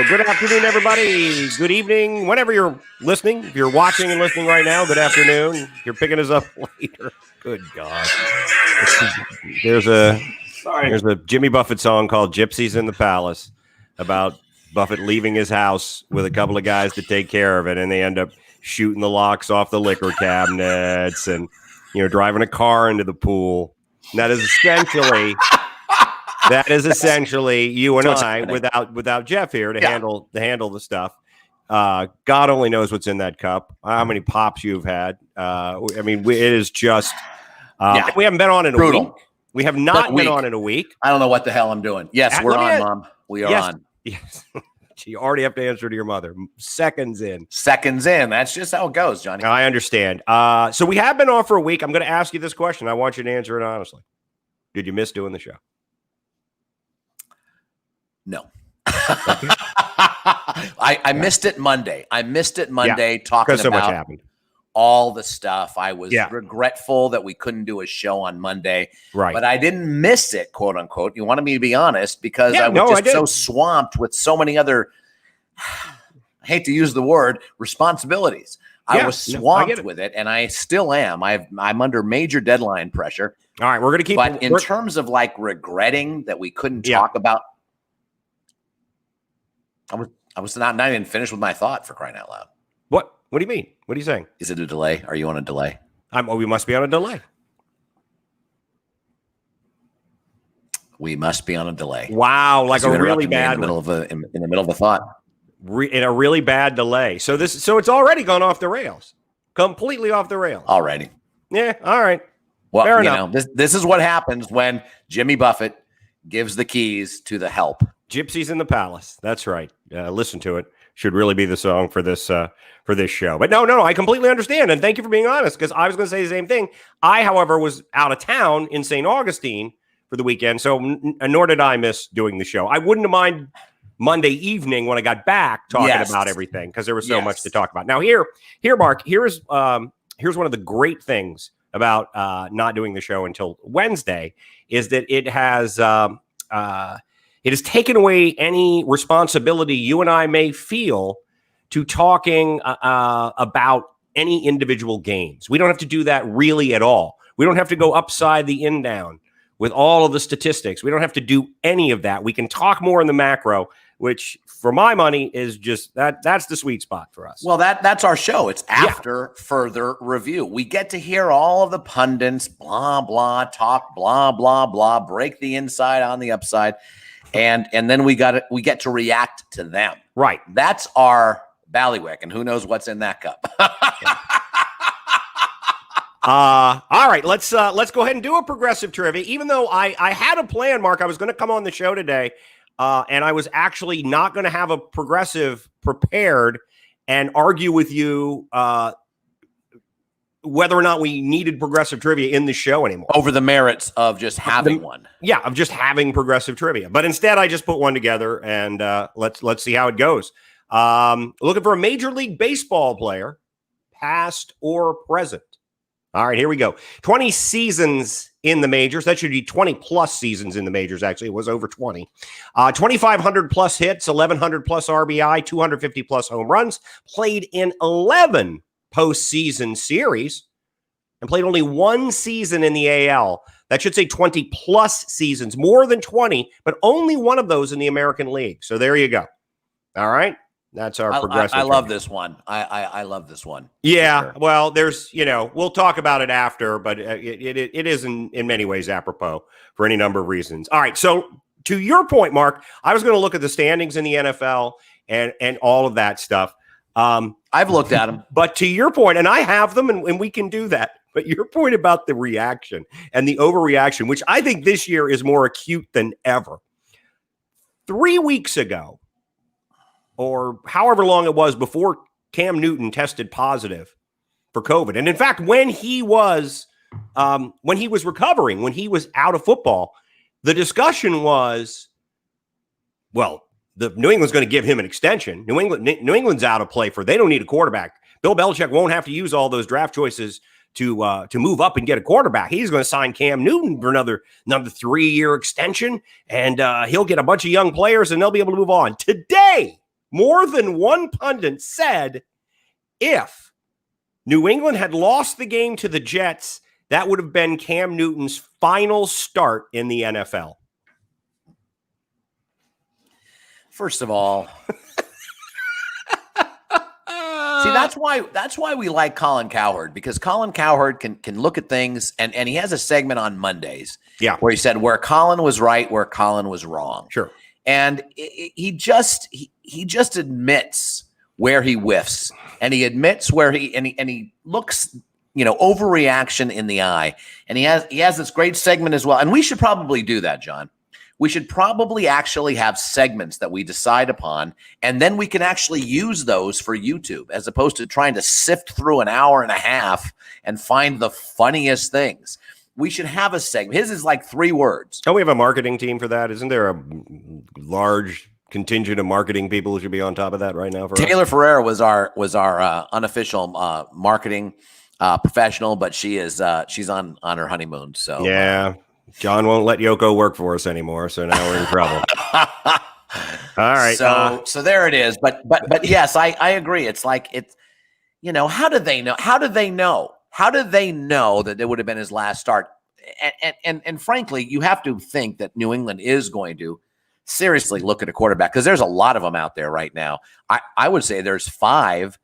good afternoon, everybody. Good evening, whenever you're listening. If you're watching and listening right now, good afternoon. If you're picking us up later. Good God. There's a Jimmy Buffett song called Gypsies in the Palace about Buffett leaving his house with a couple of guys to take care of it, and they end up shooting the locks off the liquor cabinets and, driving a car into the pool. And that is essentially you and I without Jeff here to handle the stuff. God only knows what's in that cup. How many pops you've had? It is just we haven't been on in a week. We have not been on in a week. I don't know what the hell I'm doing. Yes, we're on, Mom. We are on. Yes. You already have to answer to your mother. Seconds in. That's just how it goes, Johnny. I understand. So we have been on for a week. I'm going to ask you this question. I want you to answer it honestly. Did you miss doing the show? No. I missed it Monday. Talking so about much happened. All the stuff. I was regretful that we couldn't do a show on Monday. Right. But I didn't miss it, quote unquote. You wanted me to be honest because I was so swamped with so many other, I hate to use the word, responsibilities. I was swamped with it, and I still am. I'm under major deadline pressure. All right, we're going to keep. But in terms of regretting that we couldn't talk about, I was not even finished with my thought, for crying out loud. What do you mean? What are you saying? Is it a delay? Are you on a delay? We must be on a delay. We must be on a delay. Wow, like a really bad in the middle of a thought. In a really bad delay. So it's already gone off the rails. Completely off the rails. Already. Yeah, all right. Well, fair enough. This is what happens when Jimmy Buffett gives the keys to the help. Gypsies in the Palace. That's right. Listen to it. Should really be the song for this show. But no, I completely understand. And thank you for being honest, because I was going to say the same thing. I, however, was out of town in St. Augustine for the weekend, so nor did I miss doing the show. I wouldn't have minded Monday evening when I got back talking about everything, because there was so much to talk about. Now here, Mark, here's one of the great things about not doing the show until Wednesday is that it has taken away any responsibility you and I may feel to talking about any individual games. We don't have to do that really at all. We don't have to go upside the in down with all of the statistics. We don't have to do any of that. We can talk more in the macro, which for my money is just that's the sweet spot for us. Well, that's our show. It's after further review. We get to hear all of the pundits, blah, blah, talk, blah, blah, blah, break the inside on the upside. And then we get to react to them. Right. That's our ballywick, and who knows what's in that cup. All right, let's go ahead and do a progressive trivia. Even though I had a plan, Mark, I was going to come on the show today, and I was actually not going to have a progressive prepared and argue with you whether or not we needed progressive trivia in the show anymore. Over the merits of just having one. Yeah, of just having progressive trivia. But instead, I just put one together, and let's see how it goes. Looking for a Major League Baseball player, past or present. All right, here we go. 20 seasons in the majors. That should be 20-plus seasons in the majors, actually. It was over 20. 2,500-plus hits, 1,100-plus RBI, 250-plus home runs. Played in 11 postseason series and played only one season in the AL. That should say 20-plus seasons, more than 20, but only one of those in the American League. So there you go. All right. That's our progressive. I love this one. I love this one. Yeah. Sure. Well, there's, we'll talk about it after, but it is in many ways apropos for any number of reasons. All right. So to your point, Mark, I was going to look at the standings in the NFL and all of that stuff. I've looked at them. But to your point, and I have them, and we can do that. But your point about the reaction and the overreaction, which I think this year is more acute than ever. 3 weeks ago, or however long it was before Cam Newton tested positive for COVID. And in fact, when he was recovering, when he was out of football, the discussion was, well, the New England's going to give him an extension. New England's out of play they don't need a quarterback. Bill Belichick won't have to use all those draft choices to move up and get a quarterback. He's going to sign Cam Newton for another 3-year extension, and he'll get a bunch of young players, and they'll be able to move on. Today, more than one pundit said if New England had lost the game to the Jets, that would have been Cam Newton's final start in the NFL. First of all, see, that's why we like Colin Cowherd, because Colin Cowherd can look at things, and he has a segment on Mondays where he said where Colin was right, where Colin was wrong. Sure. And he just admits where he whiffs, and he admits where he looks, overreaction in the eye. And he has this great segment as well. And we should probably do that, John. We should probably actually have segments that we decide upon, and then we can actually use those for YouTube, as opposed to trying to sift through an hour and a half and find the funniest things. We should have a segment. His is like 3 words. Don't we have a marketing team for that? Isn't there a large contingent of marketing people who should be on top of that right now? Taylor Ferrer was our unofficial marketing professional, but she's on her honeymoon. So yeah. John won't let Yoko work for us anymore, so now we're in trouble. All right. So there it is. But yes, I agree. It's like how do they know? How do they know? How do they know that it would have been his last start? And frankly, you have to think that New England is going to seriously look at a quarterback, because there's a lot of them out there right now. I would say there's 5.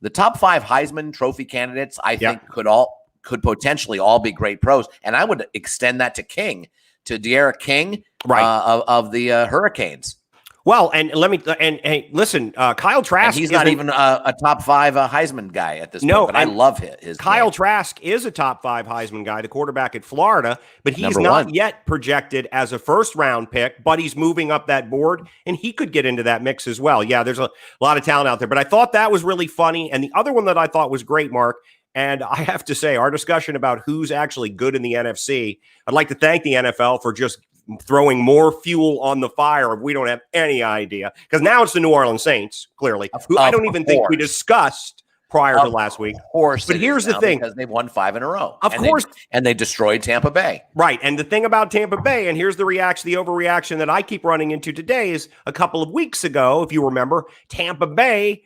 The top 5 Heisman Trophy candidates, I think, could potentially all be great pros. And I would extend that to De'Ara King, of the Hurricanes. Well, and hey, listen, Kyle Trask. And he's not even a top 5 Heisman guy at this point, but I love his Kyle name. Trask is a top 5 Heisman guy, the quarterback at Florida, but he's not yet projected as a first-round pick, but he's moving up that board, and he could get into that mix as well. Yeah, there's a lot of talent out there, but I thought that was really funny. And the other one that I thought was great, Mark, and I have to say, our discussion about who's actually good in the NFC, I'd like to thank the NFL for just throwing more fuel on the fire. We don't have any idea, because now it's the New Orleans Saints, clearly, who I don't even think we discussed prior to last week. Of course. But here's the thing. Because they've won 5 in a row. Of course. And they destroyed Tampa Bay. Right. And the thing about Tampa Bay, and here's the overreaction that I keep running into today, is a couple of weeks ago, if you remember, Tampa Bay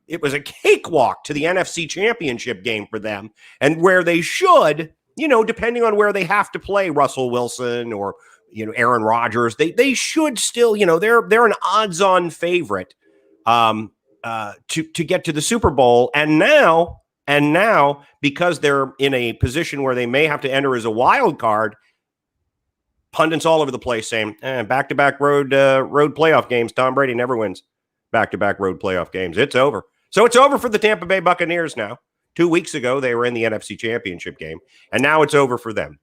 it was a cakewalk to the NFC Championship game for them, and where they should, depending on where they have to play Russell Wilson or, Aaron Rodgers, they should still, they're an odds-on favorite to get to the Super Bowl. And now, because they're in a position where they may have to enter as a wild card, pundits all over the place saying, back-to-back road playoff games. Tom Brady never wins back-to-back road playoff games. It's over. So it's over for the Tampa Bay Buccaneers now. 2 weeks ago, they were in the NFC Championship game, and now it's over for them.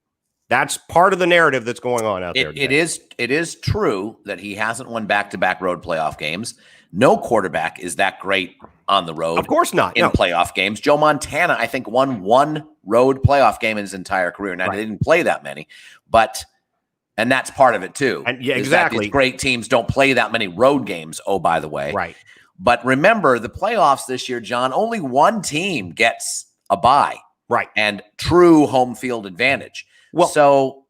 That's part of the narrative that's going on out there. It is true that he hasn't won back-to-back road playoff games. No quarterback is that great on the road. Of course not. In playoff games. Joe Montana, I think, won 1 road playoff game in his entire career. Now, they didn't play that many, and that's part of it too. And exactly. These great teams don't play that many road games. Oh, by the way. Right. But remember, the playoffs this year, John, only one team gets a bye. Right. And true home field advantage. Well, so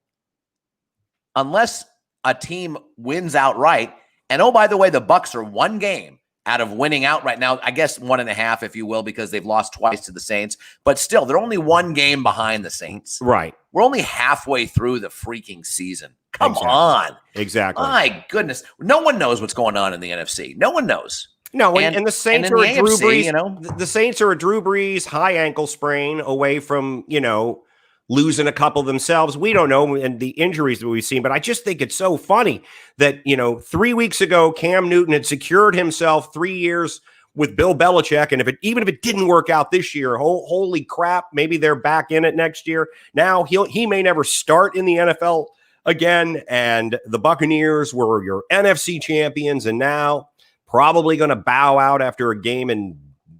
unless a team wins outright, and oh, by the way, the Bucs are 1 game out of winning outright. Now, I guess 1.5, if you will, because they've lost twice to the Saints. But still, they're only 1 game behind the Saints. Right. We're only halfway through the freaking season. Come on. Exactly. My goodness. No one knows what's going on in the NFC. No one knows. No, and the Saints are a Drew Brees. The Saints are a Drew Brees high ankle sprain away from, losing a couple themselves. We don't know, and the injuries that we've seen, but I just think it's so funny that, 3 weeks ago, Cam Newton had secured himself 3 years with Bill Belichick, and even if it didn't work out this year, holy crap, maybe they're back in it next year. Now he may never start in the NFL again, and the Buccaneers were your NFC champions, and now probably going to bow out after a game in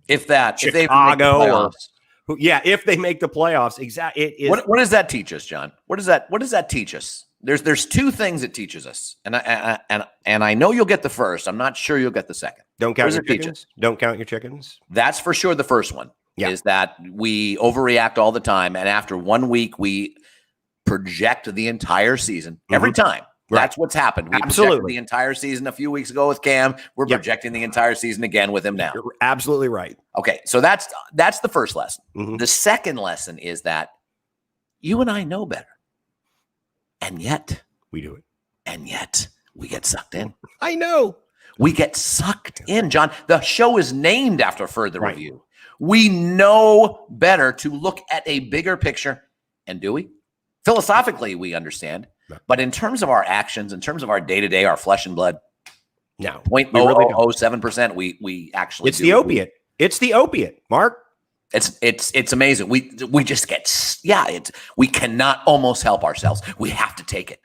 Chicago. If they make the playoffs. Exactly. What does that teach us, John? What does that teach us? There's 2 things it teaches us, and I know you'll get the first. I'm not sure you'll get the second. Don't count your chickens. Don't count your chickens. That's for sure. The first one is that we overreact all the time, and after 1 week, we project the entire season every time. Right. That's what's happened. We projected the entire season a few weeks ago with Cam. We're projecting the entire season again with him now. You're absolutely right. Okay, so that's the first lesson. The second lesson is that you and I know better. And yet we do it. And yet we get sucked in. I know. We get sucked in, John. The show is named after Further Review. We know better to look at a bigger picture. And do we? Philosophically, we understand. No. But in terms of our actions, in terms of our day-to-day, our flesh and blood, no. 0.0007%, we actually It's the opiate. It's the opiate, Mark. It's amazing. We just get, we cannot almost help ourselves. We have to take it.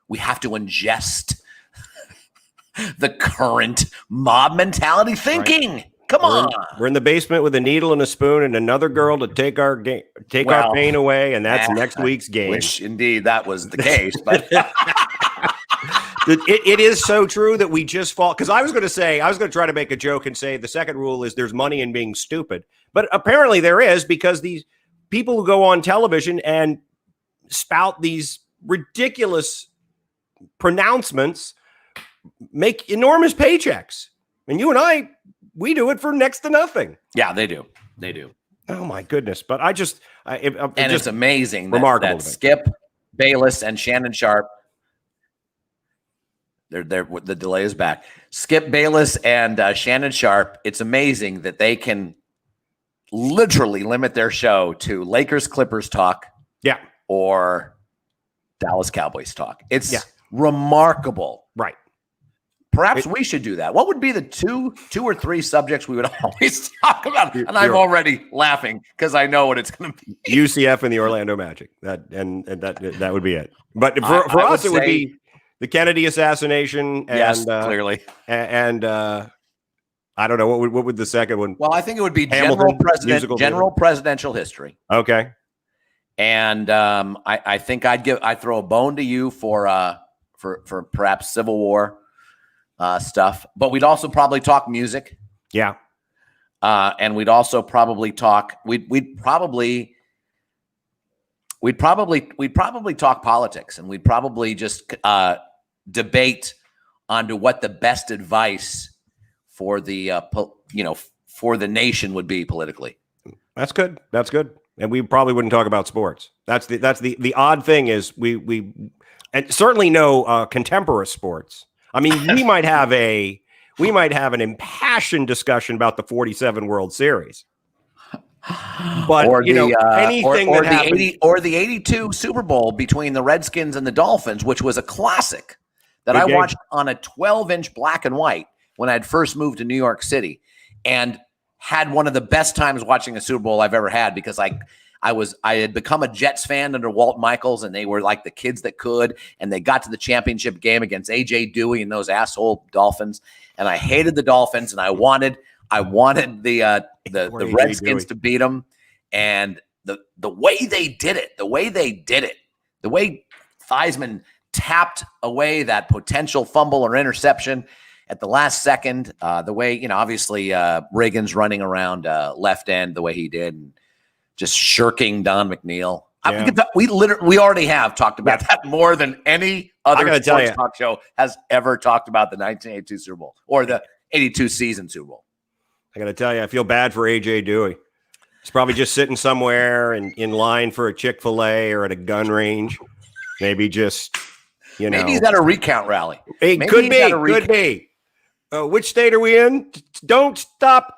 We have to ingest the current mob mentality thinking. Right. Come on. We're in the basement with a needle and a spoon and another girl to take our pain away, and that's next week's game. Which indeed that was the case, but it is so true that we just fall. Because I was going to try to make a joke and say the second rule is there's money in being stupid, but apparently there is, because these people who go on television and spout these ridiculous pronouncements make enormous paychecks, and you and I. We do it for next to nothing. Yeah, they do. They do. Oh my goodness! But it's amazing that Skip Bayless and Shannon Sharp. The delay is back. Skip Bayless and Shannon Sharp. It's amazing that they can literally limit their show to Lakers Clippers talk. Yeah. Or Dallas Cowboys talk. It's remarkable. Right. Perhaps we should do that. What would be the two or three subjects we would always talk about? And I'm already laughing because I know what it's going to be. UCF and the Orlando Magic. That would be it. But for us, it would be the Kennedy assassination. And, yes, clearly. And I don't know what would the second one. Well, I think it would be general presidential history. Okay. And I think I'd throw a bone to you for perhaps Civil War. Stuff, but we'd also probably talk music. Yeah. And we'd also probably talk, we'd probably talk politics, and we'd probably just debate onto what the best advice for the, for the nation would be politically. That's good. That's good. And we probably wouldn't talk about sports. That's the odd thing is we and certainly no contemporary sports. I mean, we might have an impassioned discussion about the 47 World Series, but anything or the 82 Super Bowl between the Redskins and the Dolphins, which was a classic that I watched on a 12-inch black and white when I had first moved to New York City, and had one of the best times watching a Super Bowl I've ever had, because I had become a Jets fan under Walt Michaels, and they were like the kids that could, and they got to the championship game against A.J. Dewey and those asshole Dolphins, and I hated the Dolphins, and I wanted the Redskins to beat them, and the way they did it, the way Theismann tapped away that potential fumble or interception at the last second, the way, obviously Reagan's running around left end the way he did, and just shirking Don McNeil. Yeah. We already have talked about that more than any other sports talk show has ever talked about the 1982 Super Bowl or the 82 season Super Bowl. I got to tell you, I feel bad for A.J. Dewey. He's probably just sitting somewhere in line for a Chick-fil-A or at a gun range. Maybe just, Maybe he's at a recount rally. It could be. Which state are we in? Don't stop.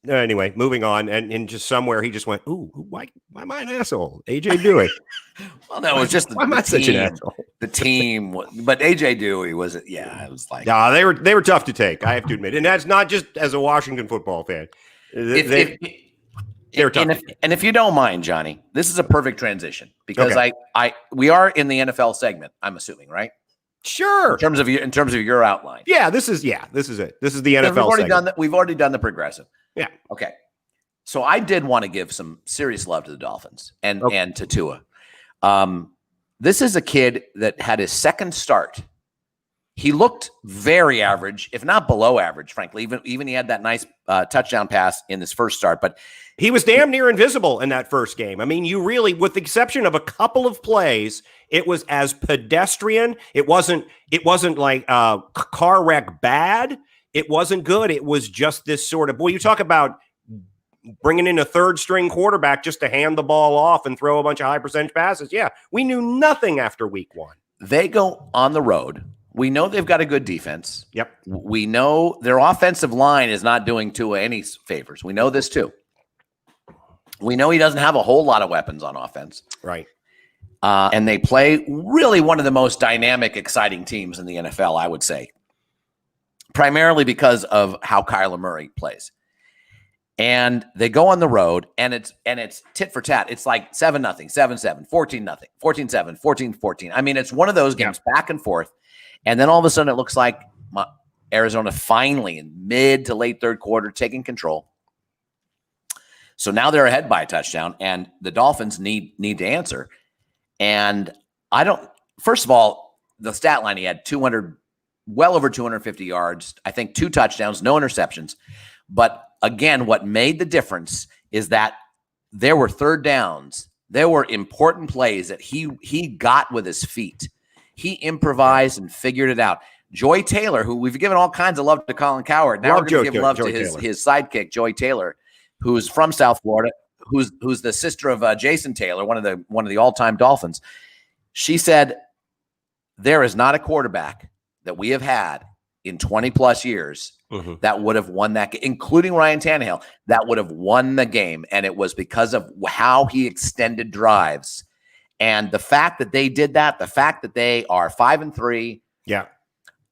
Anyway, moving on, and just somewhere he just went, "Ooh, why am I an asshole?" A.J. Dewey. Well, no, it was just why am I such an asshole? The team, but A.J. Dewey was it? Yeah, it was like, nah, they were tough to take. I have to admit, and that's not just as a Washington football fan. They were tough. And if you don't mind, Johnny, this is a perfect transition because we are in the NFL segment. I'm assuming, right? Sure. In terms of your outline. Yeah, this is it. This is the NFL. We've already done the progressive. Yeah. Okay. So I did want to give some serious love to the Dolphins and to Tua. This is a kid that had his second start. he looked very average, if not below average, frankly. Even he had that nice touchdown pass in this first start, but he was damn near invisible in that first game. I mean, you really, with the exception of a couple of plays, it was as pedestrian. It wasn't like car wreck bad. It wasn't good. It was just this sort of, boy, you talk about bringing in a third string quarterback just to hand the ball off and throw a bunch of high percentage passes. Yeah, we knew nothing after week 1. They go on the road. We know they've got a good defense. Yep. We know their offensive line is not doing Tua any favors. We know this too. We know he doesn't have a whole lot of weapons on offense. Right. And they play really one of the most dynamic, exciting teams in the NFL, I would say, primarily because of how Kyler Murray plays. And they go on the road, and it's tit for tat. It's like 7-0, 7-7, 14-0, 14-7, 14-14. I mean, it's one of those games back and forth. And then all of a sudden it looks like Arizona finally in mid to late third quarter taking control. So now they're ahead by a touchdown, and the Dolphins need to answer. And first of all, the stat line, he had well over 250 yards, I think 2 touchdowns, no interceptions. But again, what made the difference is that there were third downs. There were important plays that he got with his feet. He improvised and figured it out. Joy Taylor, who we've given all kinds of love to Colin Cowherd. Now we're going to give love to his sidekick, Joy Taylor, who's from South Florida, who's the sister of Jason Taylor, one of the all-time Dolphins. She said, there is not a quarterback that we have had in 20 plus years that would have won that game, including Ryan Tannehill, that would have won the game. And it was because of how he extended drives. And the fact that they did that, the fact that they are 5-3. Yeah.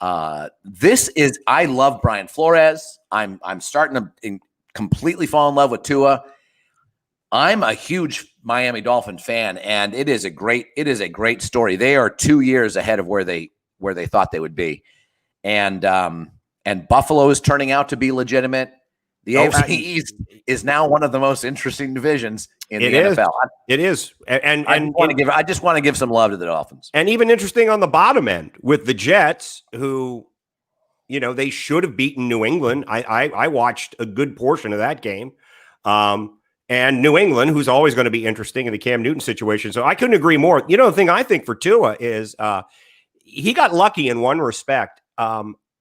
I love Brian Flores. I'm starting to completely fall in love with Tua. I'm a huge Miami Dolphin fan, and it is a great story. They are 2 years ahead of where they thought they would be. And Buffalo is turning out to be legitimate. The AFC East is now one of the most interesting divisions in the NFL. It is. And I just want to give some love to the Dolphins. And even interesting on the bottom end with the Jets, who, they should have beaten New England. I watched a good portion of that game. And New England, who's always going to be interesting in the Cam Newton situation. So I couldn't agree more. The thing I think for Tua is he got lucky in one respect.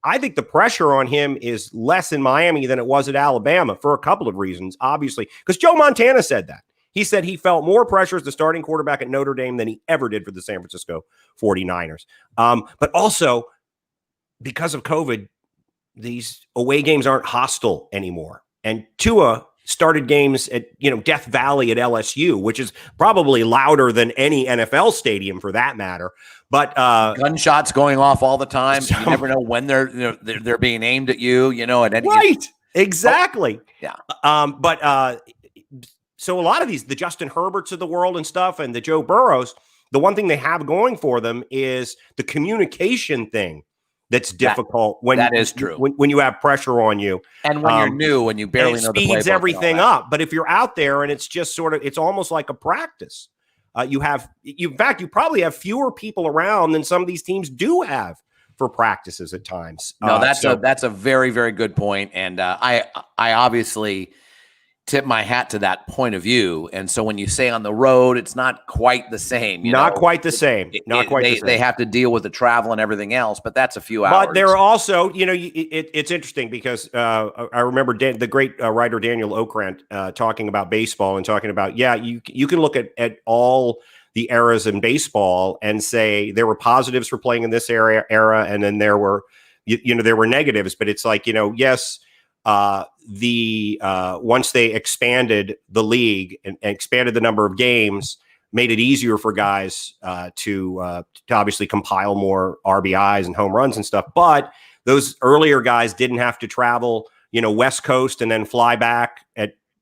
I think the pressure on him is less in Miami than it was at Alabama for a couple of reasons, obviously, because Joe Montana said that. He said he felt more pressure as the starting quarterback at Notre Dame than he ever did for the San Francisco 49ers. But also, because of COVID, these away games aren't hostile anymore. And Tua started games at, Death Valley at LSU, which is probably louder than any NFL stadium for that matter. But gunshots going off all the time. You never know when they're being aimed at you, at any right. Exactly. Yeah. So a lot of the Justin Herberts of the world and stuff, and the Joe Burrows, the one thing they have going for them is the communication thing. That's difficult that is true when you have pressure on you, and when you're new, when you barely know the playbook. It speeds everything up. But if you're out there and it's just it's almost like a practice. In fact, you probably have fewer people around than some of these teams do have for practices at times. No, that's a very, very good point. And I obviously tip my hat to that point of view. And so when you say on the road, it's not quite the same. Not quite the same. They have to deal with the travel and everything else, but that's a few hours. But there are also, it's interesting because I remember the great writer Daniel Okrant talking about baseball and talking about, you can look at all the eras in baseball and say there were positives for playing in this era, and then there were, there were negatives. But it's like, yes. Once they expanded the league and expanded the number of games, made it easier for guys to obviously compile more RBIs and home runs and stuff. But those earlier guys didn't have to travel, West Coast and then fly back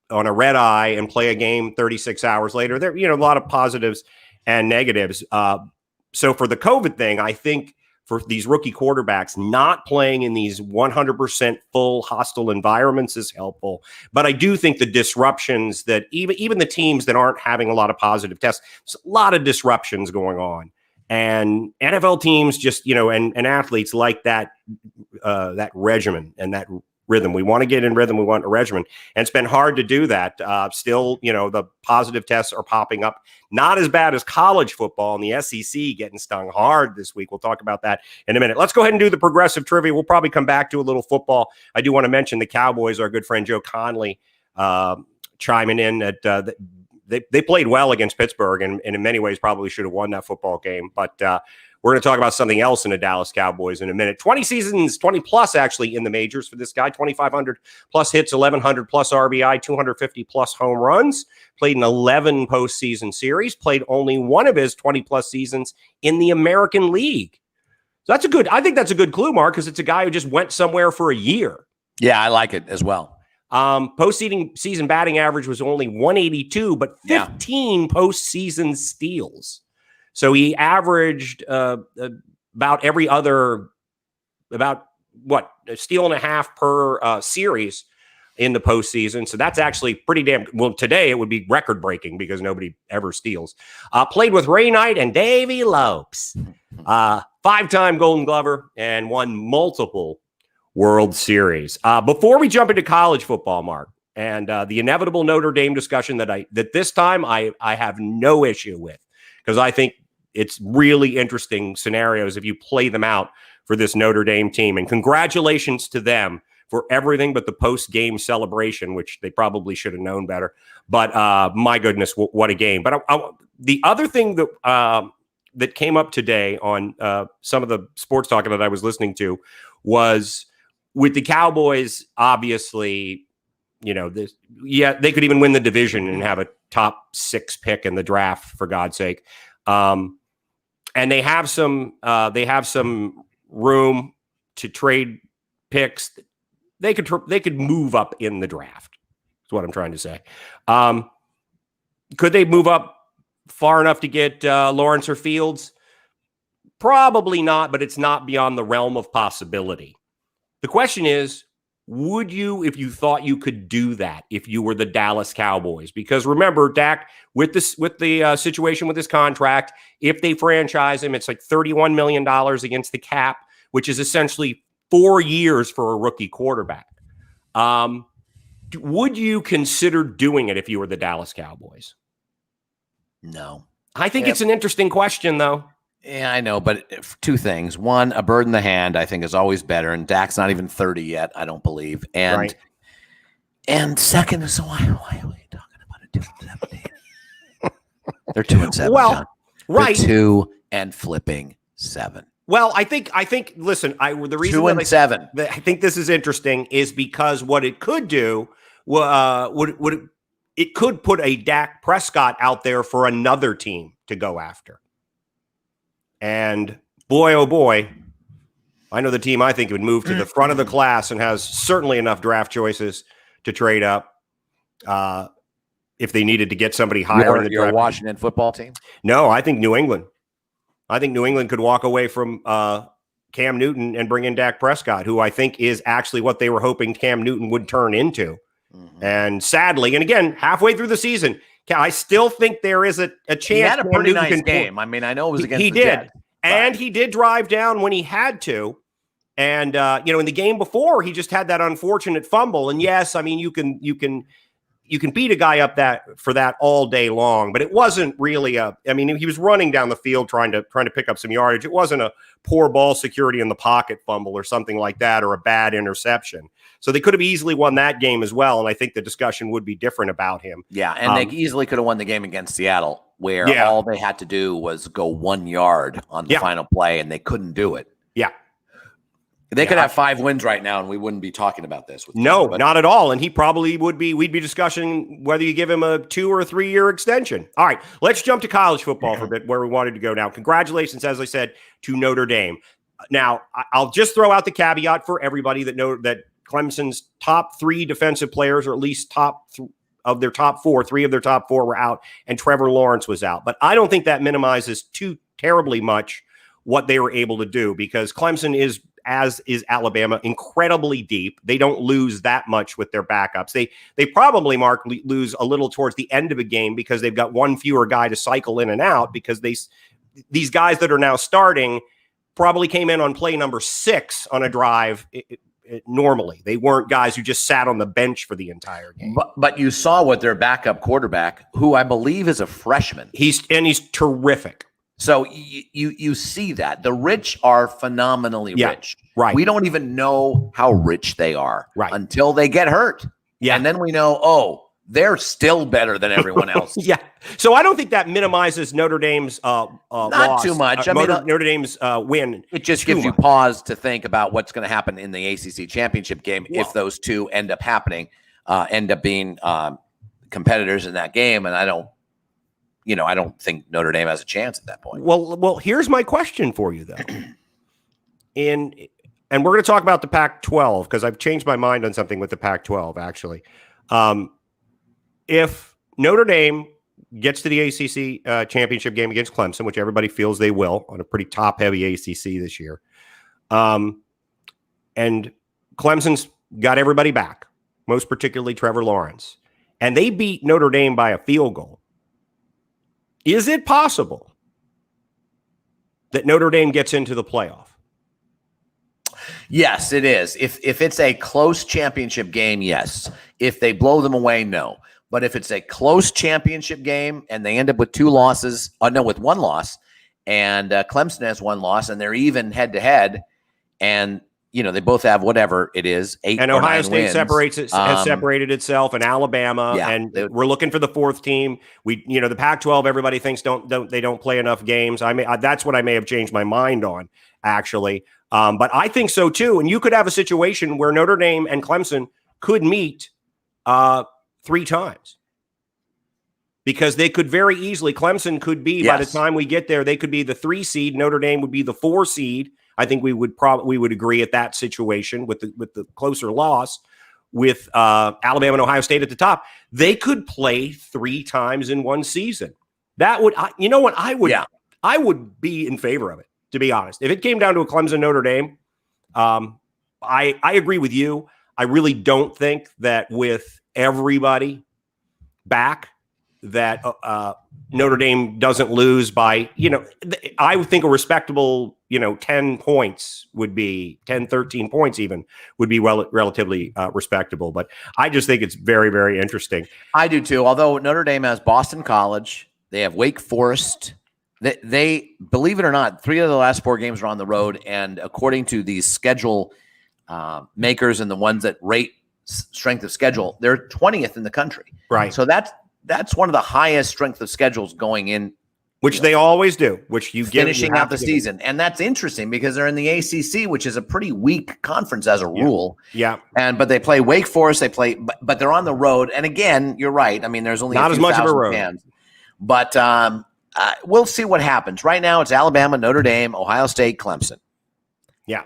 on a red eye and play a game 36 hours later. There, a lot of positives and negatives. So for the COVID thing, I think for these rookie quarterbacks, not playing in these 100% full hostile environments is helpful. But I do think the disruptions that even the teams that aren't having a lot of positive tests, there's a lot of disruptions going on. And NFL teams just, and athletes like that regimen and that rhythm. We want to get in rhythm. We want a regimen. And it's been hard to do that. Still, the positive tests are popping up. Not as bad as college football, and the SEC getting stung hard this week. We'll talk about that in a minute. Let's go ahead and do the progressive trivia. We'll probably come back to a little football. I do want to mention the Cowboys. Our good friend Joe Conley chiming in at they played well against Pittsburgh and in many ways probably should have won that football game. But we're going to talk about something else in the Dallas Cowboys in a minute. 20 seasons, 20 plus actually in the majors for this guy. 2,500 plus hits, 1,100 plus RBI, 250 plus home runs. Played in 11 postseason series. Played only one of his 20 plus seasons in the American League. So I think that's a good clue, Mark, because it's a guy who just went somewhere for a year. Yeah, I like it as well. Postseason batting average was only 182, but 15 postseason steals. So he averaged about a steal and a half per series in the postseason. So that's actually pretty damn well. Today it would be record breaking because nobody ever steals. Played with Ray Knight and Davey Lopes, 5-time Golden Glover, and won multiple World Series. Before we jump into college football, Mark, and the inevitable Notre Dame discussion that this time I have no issue with, because I think it's really interesting scenarios if you play them out for this Notre Dame team. And congratulations to them for everything but the post-game celebration, which they probably should have known better. But my goodness, what a game. But the other thing that came up today on some of the sports talk that I was listening to was with the Cowboys, obviously, they could even win the division and have a top 6 pick in the draft, for God's sake. And they have some room to trade picks. They could move up in the draft. Is what I'm trying to say. Could they move up far enough to get Lawrence or Fields? Probably not, but it's not beyond the realm of possibility. The question is, would you, if you thought you could do that, if you were the Dallas Cowboys? Because remember, Dak, with the situation with his contract, if they franchise him, it's like $31 million against the cap, which is essentially 4 years for a rookie quarterback. Would you consider doing it if you were the Dallas Cowboys? No. I think it's an interesting question, though. Yeah, I know, but 2 things. One, a bird in the hand, I think, is always better. And Dak's not even 30 yet, I don't believe. And right. And second, so why are we talking about a 2-7? They're 2-7. Well, John. right. They're 2 and flipping 7. Well, I think. Listen, the reason 2 and 7. I think this is interesting is because what it could do it could put a Dak Prescott out there for another team to go after. And boy, oh boy, I know the team I think would move to the front of the class and has certainly enough draft choices to trade up if they needed to get somebody higher in the draft. Your Washington football team? No, I think New England. I think New England could walk away from Cam Newton and bring in Dak Prescott, who I think is actually what they were hoping Cam Newton would turn into. Mm-hmm. And sadly, and again, halfway through the season, I still think there is a chance. He had a pretty nice game. I mean, I know it was against the Jets. And he did drive down when he had to. And, in the game before, he just had that unfortunate fumble. And yes, I mean, you can beat a guy up for that all day long, but it wasn't really he was running down the field trying to pick up some yardage. It wasn't a poor ball security in the pocket fumble or something like that, or a bad interception. So they could have easily won that game as well. And I think the discussion would be different about him. Yeah. And they easily could have won the game against Seattle, where all they had to do was go 1 yard on the final play, and they couldn't do it. Yeah. They could have 5 wins right now, and we wouldn't be talking about this. No, not at all. And he probably would be. We'd be discussing whether you give him a 2 or 3 year extension. All right, let's jump to college football for a bit, where we wanted to go now. Congratulations, as I said, to Notre Dame. Now, I'll just throw out the caveat for everybody that Clemson's top 3 defensive players, or at least of their top 4, 3 of their top 4 were out, and Trevor Lawrence was out. But I don't think that minimizes too terribly much what they were able to do, because Clemson is, as is Alabama, incredibly deep. They don't lose that much with their backups. They probably, Mark, lose a little towards the end of a game because they've got one fewer guy to cycle in and out, because these guys that are now starting probably came in on play number 6 on a drive. Normally, they weren't guys who just sat on the bench for the entire game. But you saw what their backup quarterback, who I believe is a freshman, he's terrific. So you see that the rich are phenomenally rich. Right. We don't even know how rich they are until they get hurt. Yeah. And then we know, they're still better than everyone else. Yeah. So I don't think that minimizes Notre Dame's not loss. Too much. Notre Dame's win. It just gives you pause to think about what's going to happen in the ACC championship game if those two end up happening, end up being competitors in that game. And I don't think Notre Dame has a chance at that point. Well, here's my question for you, though. And we're going to talk about the Pac-12 because I've changed my mind on something with the Pac-12, actually. If Notre Dame gets to the ACC championship game against Clemson, which everybody feels they will on a pretty top-heavy ACC this year, and Clemson's got everybody back, most particularly Trevor Lawrence, and they beat Notre Dame by a field goal, is it possible that Notre Dame gets into the playoff? Yes, it is. If it's a close championship game, yes. If they blow them away, no. But if it's a close championship game and they end up with with one loss, and Clemson has one loss, and they're even head-to-head, and they both have whatever it is, 8 and or Ohio 9 State wins. has separated itself, and Alabama, and we're looking for the 4th team. The Pac-12, everybody thinks they don't play enough games. That's what I may have changed my mind on, actually. But I think so too. And you could have a situation where Notre Dame and Clemson could meet 3 times, because they could very easily. Clemson could be by the time we get there, they could be the 3 seed. Notre Dame would be the 4 seed. I think we would agree at that situation with the closer loss with Alabama and Ohio State at the top. They could play 3 times in one season. That would, I would be in favor of it, to be honest. If it came down to a Clemson Notre Dame, I agree with you. I really don't think that with everybody back that Notre Dame doesn't lose by, I would think a respectable, 10 points would be 10, 13 points even would be relatively respectable. But I just think it's very, very interesting. I do too. Although Notre Dame has Boston College, they have Wake Forest. They believe it or not, 3 of the last 4 games are on the road. And according to these schedule makers and the ones that rate strength of schedule, they're 20th in the country. Right. So that's one of the highest strength of schedules going in, which they always do, which finishing out the season. And that's interesting because they're in the ACC, which is a pretty weak conference as a rule. Yeah. But they play Wake Forest, but they're on the road. And again, you're right. I mean, there's only not as much of a road fans, but we'll see what happens. Right now it's Alabama, Notre Dame, Ohio State, Clemson. Yeah.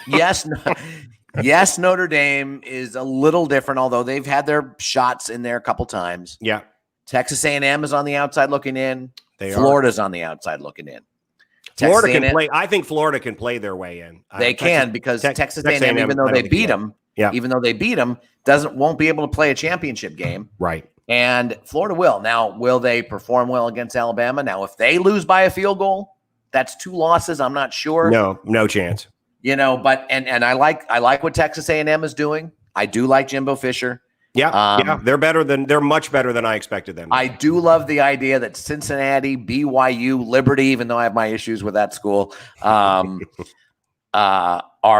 Yes, Notre Dame is a little different, although they've had their shots in there a couple times. Yeah. Texas A&M is on the outside looking in. Florida's on the outside looking in. Florida can play. I think Florida can play their way in. They can because Texas A&M, even though they beat them, won't be able to play a championship game. Right. And Florida will. Now, will they perform well against Alabama? Now, if they lose by a field goal, that's 2 losses. I'm not sure. No chance. But and I like what Texas A&M is doing. I do like Jimbo Fisher. Yeah, they're much better than I expected them. I do love the idea that Cincinnati, BYU, Liberty, even though I have my issues with that school, are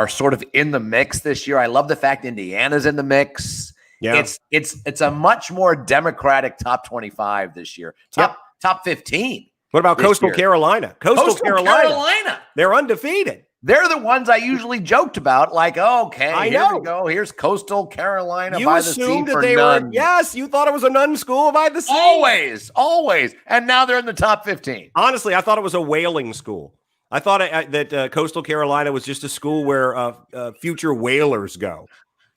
sort of in the mix this year. I love the fact Indiana's in the mix. Yeah, it's a much more democratic top 25 this year. Top 15. What about Coastal Carolina? Coastal Carolina. They're undefeated. They're the ones I usually joked about, like, okay, here we go. Here's Coastal Carolina by the sea for none. Yes, you thought it was a nun school by the sea. Always. And now they're in the top 15. Honestly, I thought it was a whaling school. I thought that Coastal Carolina was just a school where future whalers go.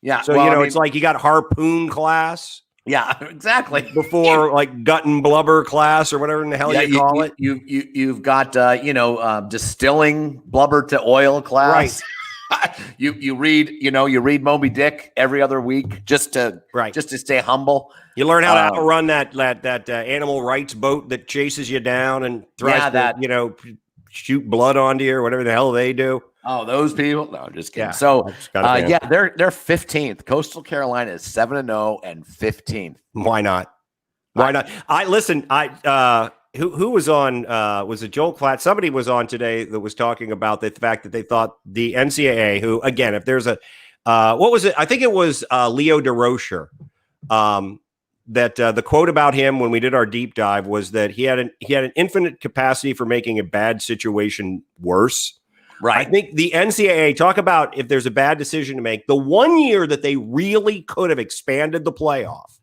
Yeah. So, it's like you got harpoon class. Yeah, exactly. Before like gut and blubber class or whatever in the hell you call it. You've got distilling blubber to oil class. you read Moby Dick every other week just to stay humble. You learn how to outrun that animal rights boat that chases you down and tries to shoot blood onto you or whatever the hell they do. Oh, those people? No, just kidding. Yeah, so they're 15th. Coastal Carolina is 7-0 and 15th. Why not? Why not? Who was on? Was it Joel Klatt? Somebody was on today that was talking about the fact that they thought the NCAA, who again, if there's a what was it? I think it was Leo DeRocher. That the quote about him when we did our deep dive was that he had an infinite capacity for making a bad situation worse. Right. I think the NCAA, talk about if there's a bad decision to make, the 1 year that they really could have expanded the playoff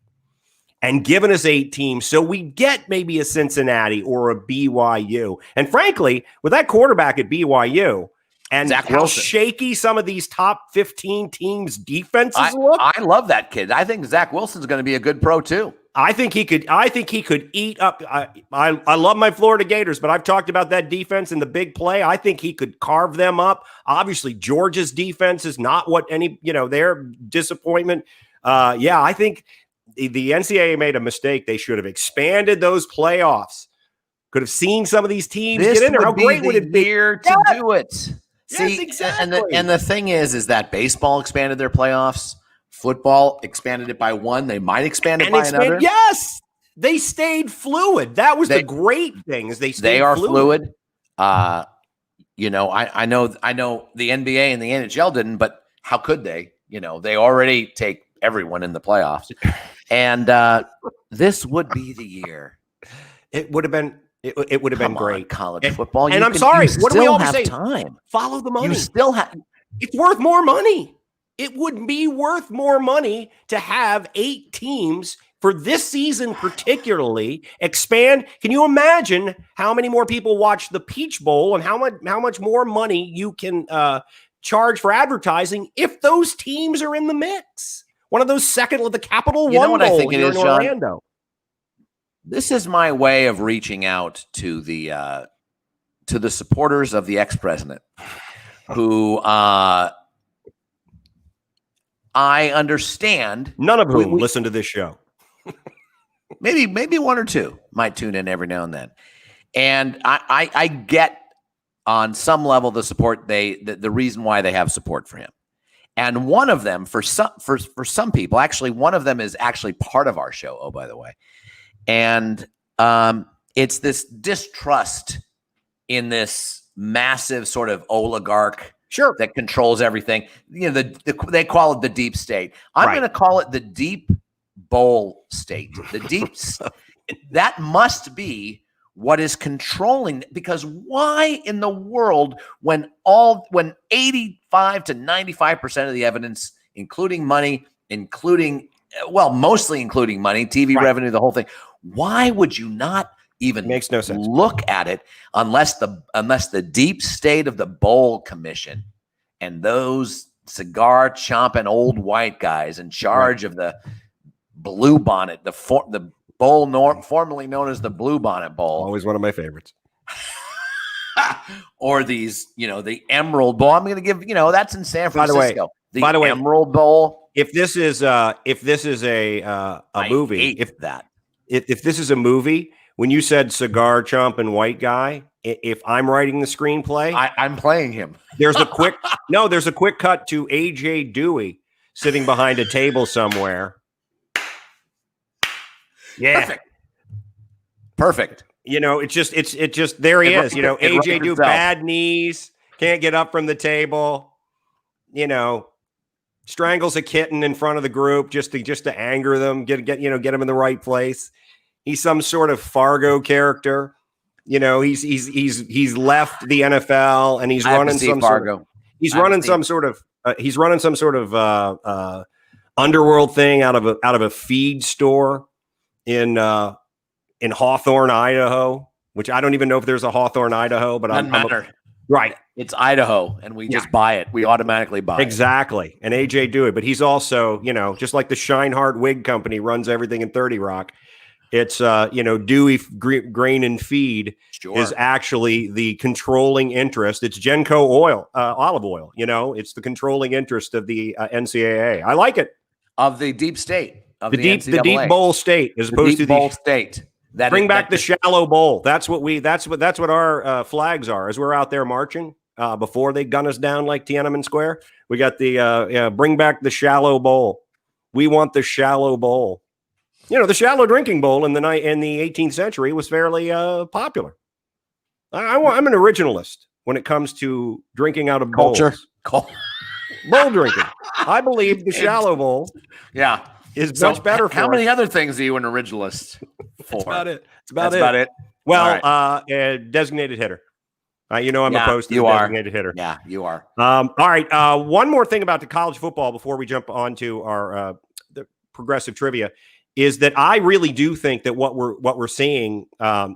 and given us 8 teams so we get maybe a Cincinnati or a BYU. And frankly, with that quarterback at BYU and how shaky some of these top 15 teams defenses look. I love that kid. I think Zach Wilson's going to be a good pro too. I think he could eat up. I love my Florida Gators, but I've talked about that defense and the big play. I think he could carve them up. Obviously, Georgia's defense is not what their disappointment. I think the NCAA made a mistake. They should have expanded those playoffs. Could have seen some of these teams get in there. How great would it be to do it? See, exactly. And the thing is that baseball expanded their playoffs. Football expanded it by 1. They might expand it by another. Yes, they stayed fluid. That was the great thing. Is they are fluid. I know the NBA and the NHL didn't, but how could they? They already take everyone in the playoffs, and this would be the year. It would have been. It would have been great. College football. And I'm sorry. What do we always say? Time. Follow the money. You still have. It's worth more money. It would be worth more money to have 8 teams for this season, particularly expand. Can you imagine how many more people watch the Peach Bowl and how much more money you can charge for advertising if those teams are in the mix? One of those the Capital One Bowl I think it is, in Orlando. This is my way of reaching out to the supporters of the ex-president who I understand. None of whom listen to this show. maybe 1 or 2 might tune in every now and then. And I get on some level the support the reason why they have support for him. And one of them for some people, actually one of them is actually part of our show, oh by the way. And it's this distrust in this massive sort of oligarch that controls everything. They call it the deep state. I'm going to call it the deep bowl state. The deep that must be what is controlling, because why in the world when 85 to 95% of the evidence, including money, mostly including money, TV revenue, the whole thing, why would you not even makes no sense look at it unless the deep state of the bowl commission and those cigar chomping old white guys in charge of the blue bonnet, the bowl formerly known as the Blue Bonnet Bowl, always one of my favorites, or these the Emerald Bowl. I'm going to give that's in San Francisco. By the way, Emerald Bowl. If this is a movie, if this is a movie, when you said cigar chomping white guy, if I'm writing the screenplay, I'm playing him. There's a quick cut to AJ Dewey sitting behind a table somewhere. Yeah, perfect. It's just there he is. AJ Dewey, bad knees, can't get up from the table. Strangles a kitten in front of the group just to anger them, get him in the right place. He's some sort of Fargo character. He's left the NFL and he's running some sort of underworld thing out of a feed store in Hawthorne, Idaho, which I don't even know if there's a Hawthorne, Idaho, but right. It's Idaho, and we just buy it. We automatically buy it. Exactly. And AJ Dewey, but he's also, just like the Scheinhardt Wig Company runs everything in 30 Rock. It's Dewey Grain and Feed is actually the controlling interest. It's Genco oil, olive oil. It's the controlling interest of the NCAA. I like it. Of the deep state, of the deep bowl state, as opposed to the bowl state. Bring back the shallow bowl. That's what our flags are. As we're out there marching before they gun us down like Tiananmen Square, we got the bring back the shallow bowl. We want the shallow bowl. The shallow drinking bowl in the 18th century was fairly popular. I'm an originalist when it comes to drinking out of culture. Bowl drinking. I believe the shallow bowl. Yeah. Is much better for how many other things are you an originalist for? That's about it. Well, right. Designated hitter. I'm opposed to the designated hitter. Yeah, you are. All right. One more thing about the college football before we jump on to our the progressive trivia is that I really do think that what we're seeing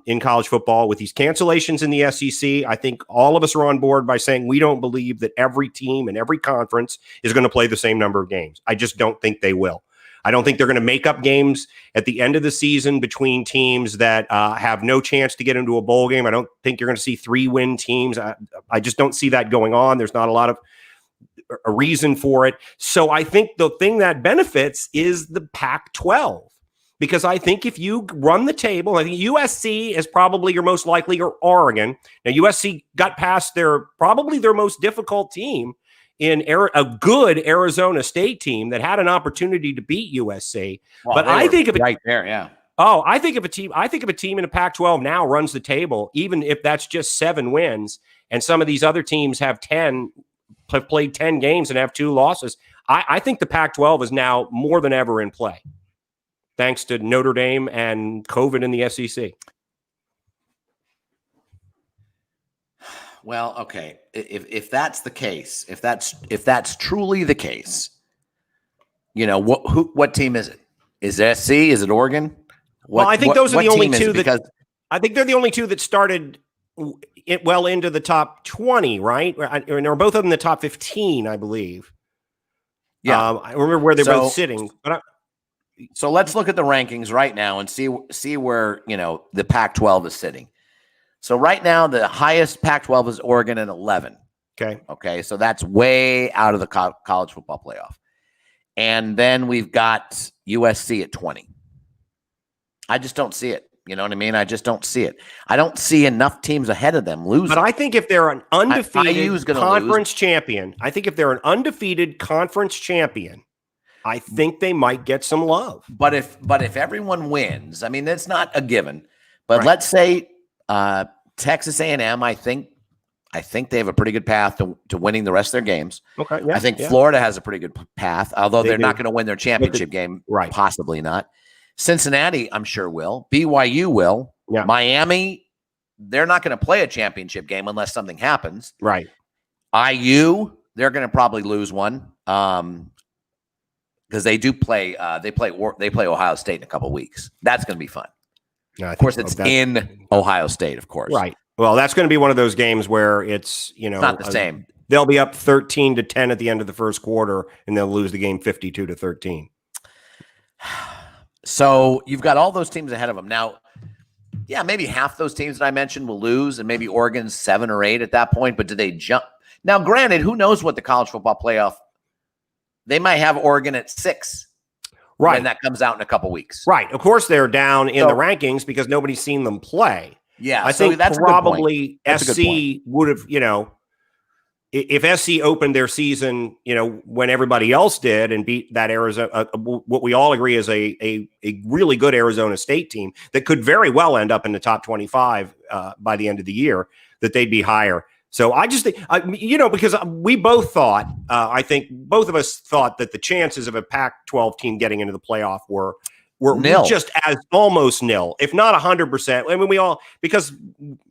in college football with these cancellations in the SEC, I think all of us are on board by saying we don't believe that every team and every conference is going to play the same number of games. I just don't think they will. I don't think they're going to make up games at the end of the season between teams that have no chance to get into a bowl game. I don't think you're going to see 3-win teams. I just don't see that going on. There's not a lot of a reason for it. So I think the thing that benefits is the Pac-12. Because I think if you run the table, I think USC is probably your most likely, or Oregon. Now, USC got past probably their most difficult team in a good Arizona State team that had an opportunity to beat USC. Well, but I think right there, yeah. Oh, I think if a team in the Pac-12 now runs the table, even if that's just 7 wins, and some of these other teams have played 10 games and have 2 losses, I think the Pac-12 is now more than ever in play, thanks to Notre Dame and COVID in the SEC. Well, okay. If that's the case, if that's truly the case, what team is it? Is it SC? Is it Oregon? I think those are the only two I think they're the only two that started well into the top 20, right? And they're both of them in the top 15, I believe. Yeah, I remember where they're both sitting. So let's look at the rankings right now and see where the Pac-12 is sitting. So right now, the highest Pac-12 is Oregon at 11. Okay. So that's way out of the college football playoff. And then we've got USC at 20. I just don't see it. You know what I mean? I just don't see it. I don't see enough teams ahead of them losing. But I think if they're an undefeated conference champion, I think they might get some love. But if everyone wins, I mean, it's not a given. But let's say Texas A&M, I think they have a pretty good path to winning the rest of their games. Okay, yeah, I think Florida has a pretty good path, although they're not going to win their championship game. Right. Possibly not. Cincinnati, I'm sure will. BYU will. Yeah. Miami, they're not going to play a championship game unless something happens. Right. IU, they're going to probably lose one because they do play. They play Ohio State in a couple of weeks. That's going to be fun. No, of course, it's in Ohio State, of course. Right. Well, that's going to be one of those games where it's not the same. They'll be up 13-10 at the end of the first quarter, and they'll lose the game 52-13. So you've got all those teams ahead of them. Now, yeah, maybe half those teams that I mentioned will lose, and maybe Oregon's 7 or 8 at that point, but do they jump? Now, granted, who knows what the college football playoff, they might have Oregon at 6. Right. And that comes out in a couple weeks. Right. Of course, they're down in the rankings because nobody's seen them play. Yeah. I think that's probably SC would have, if SC opened their season, when everybody else did and beat that Arizona, what we all agree is a really good Arizona State team that could very well end up in the top 25 by the end of the year, that they'd be higher. So I just think, because we both thought, I think both of us thought that the chances of a Pac-12 team getting into the playoff were nil. Just as almost nil, if not 100%. I mean, because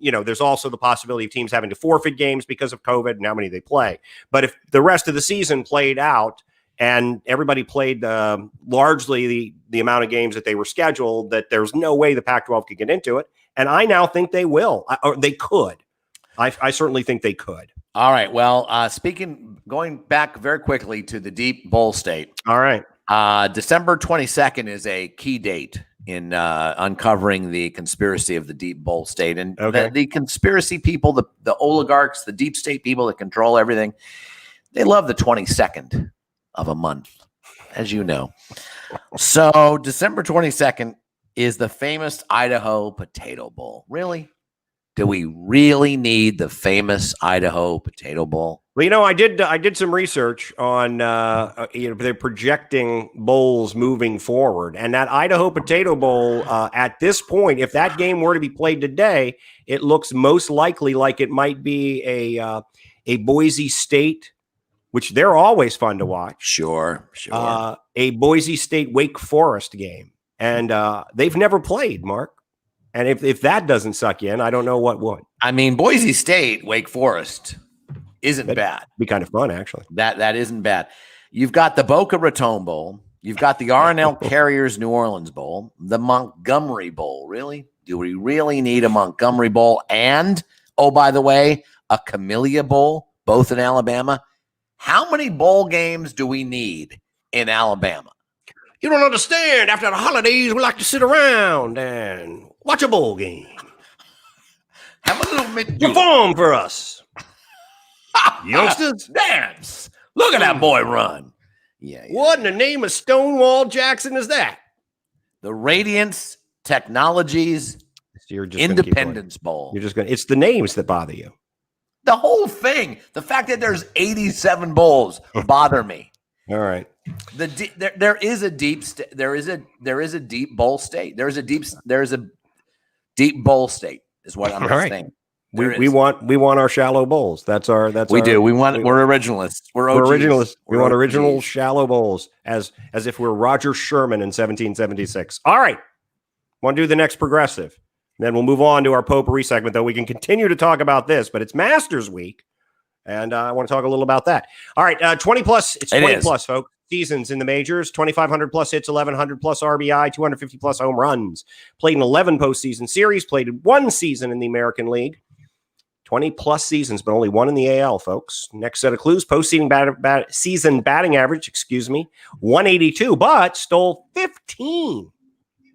there's also the possibility of teams having to forfeit games because of COVID and how many they play. But if the rest of the season played out and everybody played largely the amount of games that they were scheduled, that there's no way the Pac-12 could get into it. And I now think they will, or they could. I certainly think they could. All right. Well, going back very quickly to the deep bowl state. All right. December 22nd is a key date in uncovering the conspiracy of the deep bowl state. And the conspiracy people, the oligarchs, the deep state people that control everything, they love the 22nd of a month, as you know. So December 22nd is the famous Idaho Potato Bowl. Really? Do we really need the famous Idaho Potato Bowl? Well, I did some research on they're projecting bowls moving forward, and that Idaho Potato Bowl at this point, if that game were to be played today, it looks most likely like it might be a Boise State, which they're always fun to watch. Sure. A Boise State Wake Forest game, and they've never played, Mark. And if that doesn't suck you in, I don't know what would. I mean, Boise State, Wake Forest isn't bad. Be kind of fun, actually. That isn't bad. You've got the Boca Raton Bowl. You've got the R&L Carriers New Orleans Bowl. The Montgomery Bowl. Really? Do we really need a Montgomery Bowl? And, oh, by the way, a Camellia Bowl, both in Alabama? How many bowl games do we need in Alabama? You don't understand. After the holidays, we like to sit around and watch a bowl game. Have a little perform for us. Youngsters, dance. Look at that boy run. Yeah. What in the name of Stonewall Jackson is that? The Radiance Technologies Independence Bowl. You're just going to, it's the names that bother you. The whole thing. The fact that there's 87 bowls bother me. All right. There is a deep deep bowl state. There is a deep bowl state is what I'm saying. We want our shallow bowls. We're originalists. We're originalists. We want original shallow bowls as if we're Roger Sherman in 1776. All right. Want to do the next progressive. Then we'll move on to our potpourri segment, though we can continue to talk about this, but it's Masters Week. And I want to talk a little about that. All right. 20 plus. It's 20 plus, folks. Seasons in the majors, 2,500 plus hits, 1,100 plus RBI, 250 plus home runs. Played in 11 postseason series, played in 1 season in the American League. 20 plus seasons, but only 1 in the AL, folks. Next set of clues, postseason season batting average, 182, but stole 15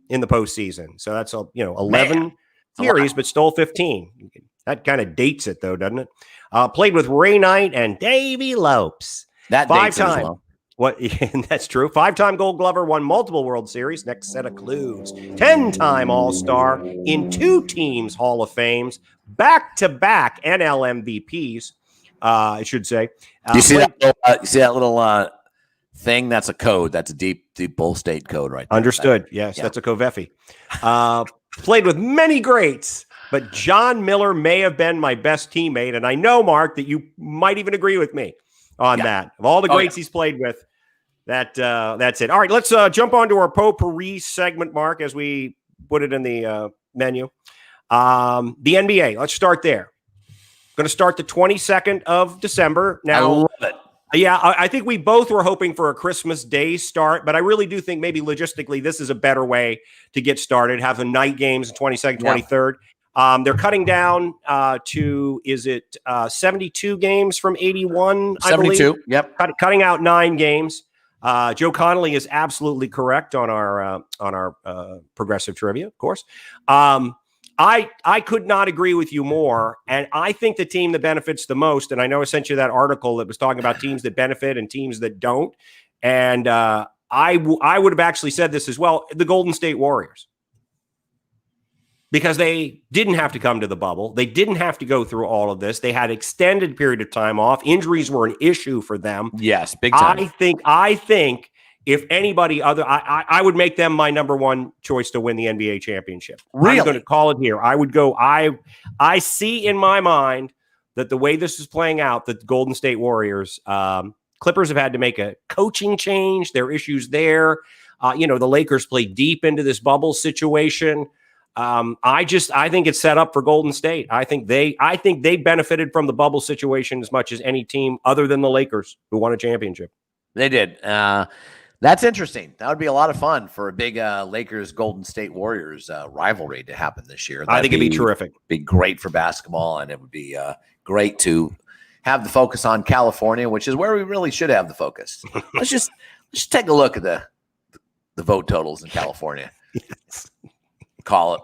in the postseason. So that's 11 series, but stole 15. That kind of dates it, though, doesn't it? Played with Ray Knight and Davey Lopes. That 5-time. What? That's true. 5-time Gold Glover, won multiple World Series. Next set of clues. 10-time All-Star in 2 teams Hall of Fames. Back-to-back NL MVPs, I should say. You see that little thing? That's a code. That's a deep bowl state code right there. Understood. Yes, yeah. That's a Coveffi. Played with many greats, but John Miller may have been my best teammate. And I know, Mark, that you might even agree with me on that. Of all the greats he's played with, that's it. All right, let's jump on to our potpourri segment, Mark, as we put it in the menu. The NBA, let's start there. Going to start the 22nd of December. Now, I love it. Yeah, I think we both were hoping for a Christmas Day start, but I really do think maybe logistically this is a better way to get started. Have the night games, 22nd, 23rd. They're cutting down to, 72 games from 81, 72, I believe? Yep. Cutting out 9 games. Joe Connolly is absolutely correct on our progressive trivia, of course. I could not agree with you more, and I think the team that benefits the most, and I know I sent you that article that was talking about teams that benefit and teams that don't, and I would have actually said this as well, the Golden State Warriors. Because they didn't have to come to the bubble. They didn't have to go through all of this. They had extended period of time off. Injuries were an issue for them. Yes, big time. I think if anybody other, I would make them my number 1 choice to win the NBA championship. Really? I'm going to call it here. I would go, I see in my mind that the way this is playing out, that the Golden State Warriors, Clippers have had to make a coaching change. There are issues there. The Lakers play deep into this bubble situation. I think it's set up for Golden State. I think they benefited from the bubble situation as much as any team other than the Lakers who won a championship. They did. That's interesting. That would be a lot of fun for a big Lakers Golden State Warriors rivalry to happen this year. I think it'd be terrific. Be great for basketball, and it would be great to have the focus on California, which is where we really should have the focus. Let's just take a look at the vote totals in California. Yes.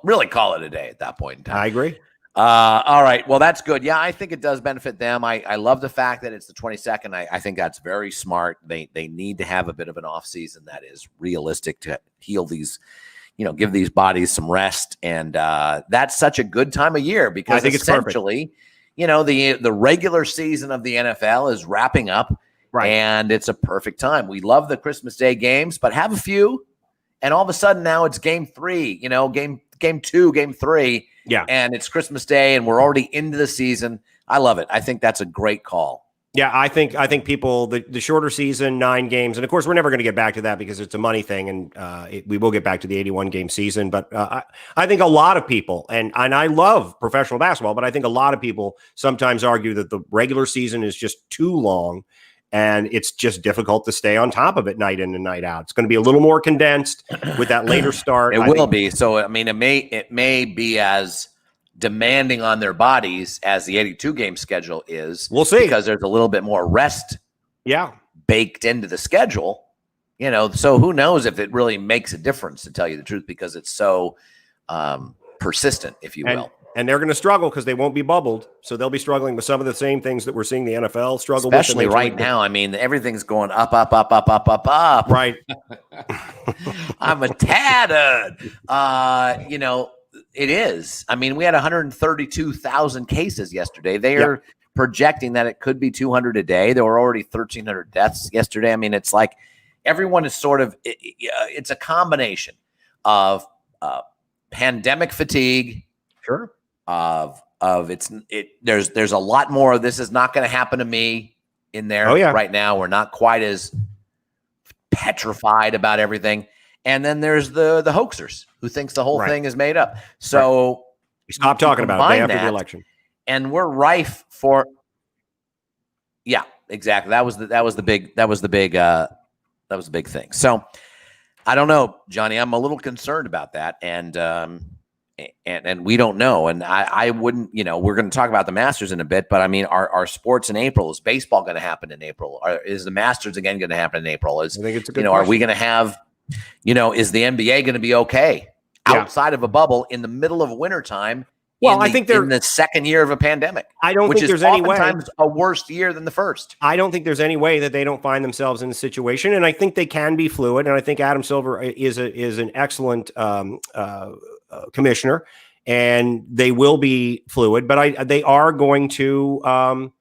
Really call it a day at that point in time. I agree. All right. Well, that's good. Yeah, I think it does benefit them. I love the fact that it's the 22nd. I think that's very smart. They need to have a bit of an off season that is realistic to heal these, give these bodies some rest. And that's such a good time of year because I think essentially, the regular season of the NFL is wrapping up, right? And it's a perfect time. We love the Christmas Day games, but have a few, and all of a sudden now it's game 3, game 2, game 3. Yeah. And it's Christmas Day and we're already into the season. I love it. I think that's a great call. Yeah, I think people, the shorter season, 9 games, and of course we're never going to get back to that because it's a money thing, and we will get back to the 81 game season. But I think a lot of people, and I love professional basketball, but I think a lot of people sometimes argue that the regular season is just too long, and it's just difficult to stay on top of it night in and night out. It's going to be a little more condensed with that later start. It will be. So, I mean, it may be as demanding on their bodies as the 82 game schedule is. We'll see. Because there's a little bit more rest baked into the schedule. So who knows if it really makes a difference, to tell you the truth, because it's so persistent, if you will. And they're going to struggle because they won't be bubbled. So they'll be struggling with some of the same things that we're seeing the NFL struggle with. Especially right now. I mean, everything's going up, up, up, up, up, up, up. Right. I'm a tatted. It is. I mean, we had 132,000 cases yesterday. They are projecting that it could be 200 a day. There were already 1,300 deaths yesterday. I mean, it's like everyone is sort of, it's a combination of pandemic fatigue. Sure. There's a lot more of this is not going to happen to me in there right now. We're not quite as petrified about everything. And then there's the hoaxers who thinks the whole thing is made up. So we stop talking about it day after the election. And we're rife for exactly. That was the big thing. So I don't know, Johnny, I'm a little concerned about that. And we don't know. And I wouldn't, we're going to talk about the Masters in a bit, but I mean, are sports in April? Is baseball going to happen in April? Is the Masters again going to happen in April? I think it's a good question. Are we going to have, is the NBA going to be okay outside of a bubble in the middle of wintertime? Well, I think they're in the second year of a pandemic. I don't think there's any way. Oftentimes a worse year than the first. I don't think there's any way that they don't find themselves in the situation, and I think they can be fluid. And I think Adam Silver is an excellent commissioner, and they will be fluid. But they are going to find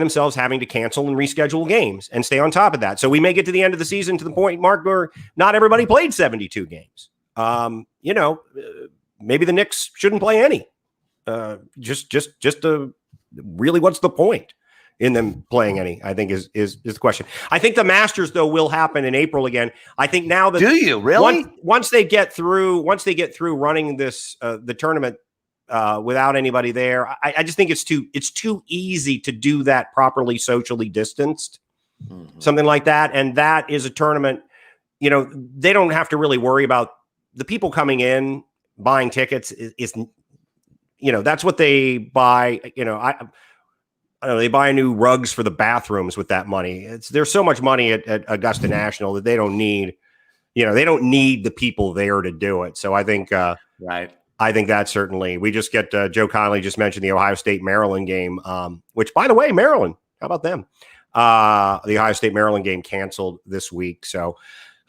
themselves having to cancel and reschedule games and stay on top of that. So we may get to the end of the season to the point, Mark, where not everybody played 72 games. Maybe the Knicks shouldn't play any. Really, what's the point in them playing any? I think is the question. I think the Masters though will happen in April again. I think now that do you really once they get through running this the tournament without anybody there, I just think it's too easy to do that properly socially distanced, something like that. And that is a tournament. They don't have to really worry about the people coming in. Buying tickets is that's what they buy. I don't know. They buy new rugs for the bathrooms with that money. There's so much money at Augusta National that they don't need. They don't need the people there to do it. So I think right. I think that certainly. We just get Joe Connolly just mentioned the Ohio State Maryland game, which by the way, Maryland. How about them? The Ohio State Maryland game canceled this week. So.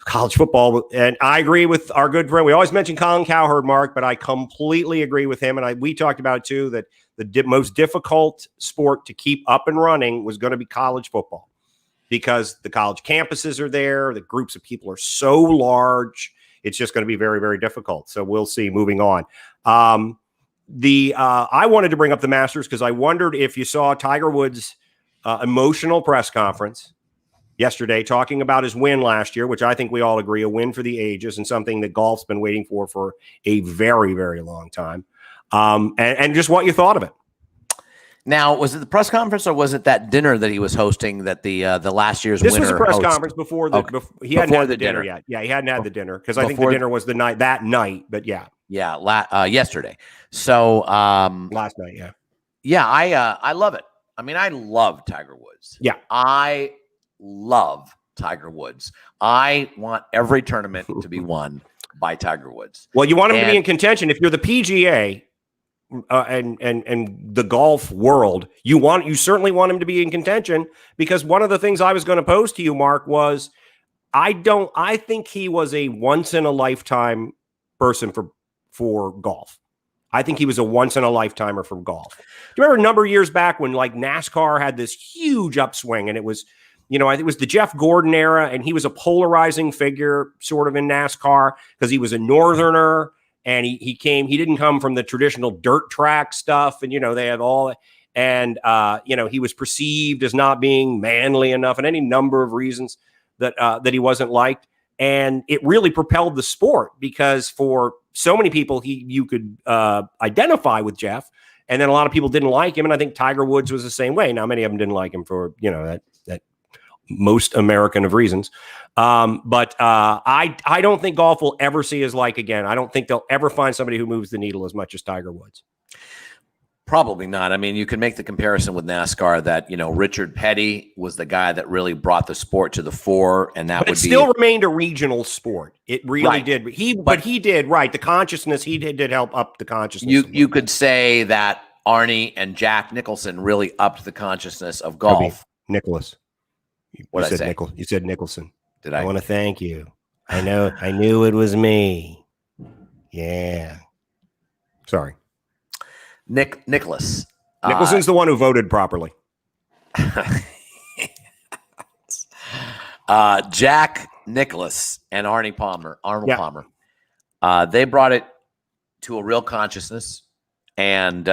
College football, and I agree with our good friend. We always mention Colin Cowherd, Mark, but I completely agree with him. And we talked about it too, that the most difficult sport to keep up and running was going to be college football because the college campuses are there. The groups of people are so large. It's just going to be very, very difficult. So we'll see moving on. I wanted to bring up the Masters because I wondered if you saw Tiger Woods' emotional press conference yesterday, talking about his win last year, which I think we all agree, a win for the ages and something that golf's been waiting for a very, very long time. And just what you thought of it. Now, was it the press conference or was it that dinner that he was hosting that the last year's winner? This was a press conference before he hadn't had the dinner yet. Yeah, he hadn't had the dinner because I think the dinner was that night, but yeah. Yeah, yesterday. So last night, yeah. Yeah, I love it. I mean, I love Tiger Woods. Yeah. I love Tiger Woods. I want every tournament to be won by Tiger Woods. Well, you want him to be in contention. If you're the PGA and the golf world, you certainly want him to be in contention, because one of the things I was going to pose to you, Mark, was I think he was a once in a lifetime person for golf. I think he was a once in a lifetimer for golf. Do you remember a number of years back when like NASCAR had this huge upswing, and it was, I think it was the Jeff Gordon era, and he was a polarizing figure sort of in NASCAR because he was a northerner, and he didn't come from the traditional dirt track stuff, and they had all, and he was perceived as not being manly enough, and any number of reasons that he wasn't liked. And it really propelled the sport, because for so many people, you could identify with Jeff, and then a lot of people didn't like him. And I think Tiger Woods was the same way. Now, many of them didn't like him for, that most American of reasons. But I don't think golf will ever see his like again. I don't think they'll ever find somebody who moves the needle as much as Tiger Woods. Probably not. I mean, you can make the comparison with NASCAR that, Richard Petty was the guy that really brought the sport to the fore, and that still remained a regional sport. It really did. But he did, right. The consciousness, he did help up the consciousness. You could say that Arnie and Jack Nicholson really upped the consciousness of golf. Nicholas. What did I say? You said Nicholson. Did I? I want to thank you. I knew it was me. Yeah. Sorry. Nicholas. Nicholson's the one who voted properly. Jack Nicklaus and Arnold Palmer. They brought it to a real consciousness, and